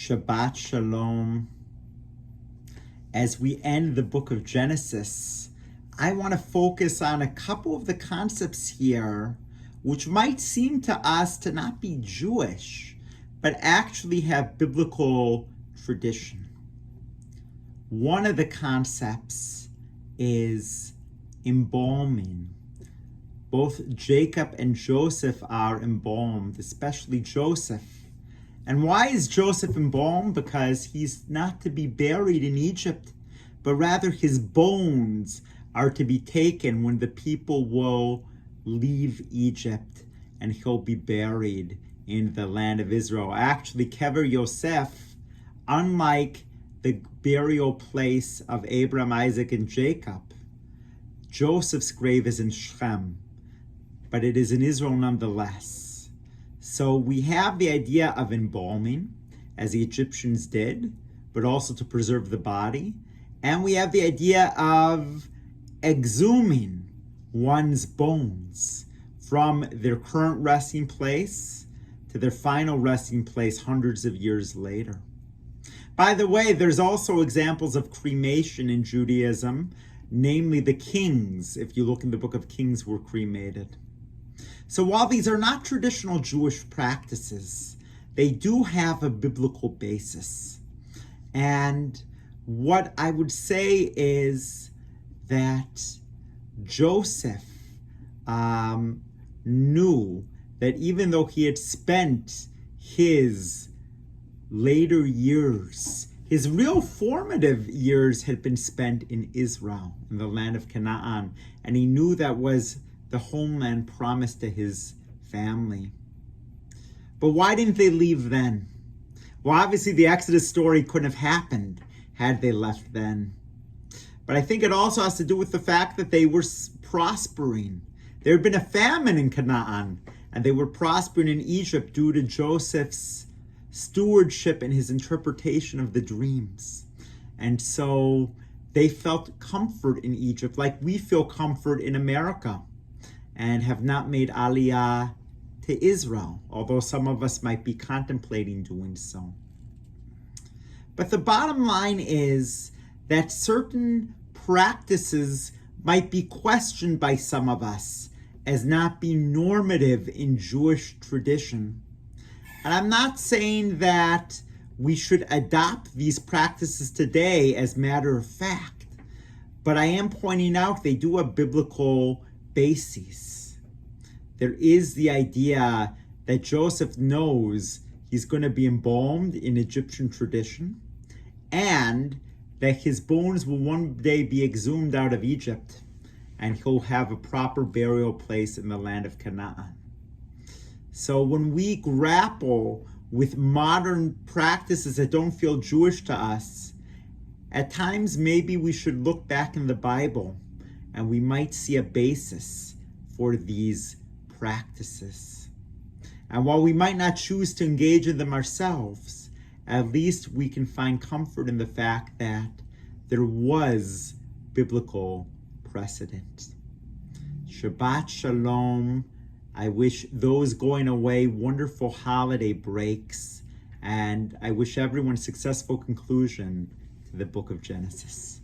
Shabbat Shalom. As we end the book of Genesis, I want to focus on a couple of the concepts here which might seem to us to not be Jewish, but actually have biblical tradition. One of the concepts is embalming. Both Jacob and Joseph are embalmed, especially Joseph. And why is Joseph embalmed? Because he's not to be buried in Egypt, but rather his bones are to be taken when the people will leave Egypt, and he'll be buried in the land of Israel. Actually, Kever Yosef, unlike the burial place of Abraham, Isaac, and Jacob, Joseph's grave is in Shechem, but it is in Israel nonetheless. So we have the idea of embalming, as the Egyptians did, but also to preserve the body. And we have the idea of exhuming one's bones from their current resting place to their final resting place hundreds of years later. By the way, there's also examples of cremation in Judaism, namely the kings, if you look in the book of Kings, were cremated. So while these are not traditional Jewish practices, they do have a biblical basis. And what I would say is that Joseph knew that even though he had spent his later years, his real formative years had been spent in Israel, in the land of Canaan, and he knew that was the homeland promised to his family. But why didn't they leave then? Well, obviously the Exodus story couldn't have happened had they left then. But I think it also has to do with the fact that they were prospering. There had been a famine in Canaan, and they were prospering in Egypt due to Joseph's stewardship and his interpretation of the dreams. And so they felt comfort in Egypt, like we feel comfort in America, and have not made aliyah to Israel, although some of us might be contemplating doing so. But the bottom line is that certain practices might be questioned by some of us as not being normative in Jewish tradition. And I'm not saying that we should adopt these practices today as matter of fact, but I am pointing out they do have biblical bases. There is the idea that Joseph knows he's going to be embalmed in Egyptian tradition, and that his bones will one day be exhumed out of Egypt, and he'll have a proper burial place in the land of Canaan. So when we grapple with modern practices that don't feel Jewish to us, at times maybe we should look back in the Bible and we might see a basis for these practices. And while we might not choose to engage in them ourselves, at least we can find comfort in the fact that there was biblical precedent. Shabbat Shalom. I wish those going away wonderful holiday breaks, and I wish everyone a successful conclusion to the book of Genesis.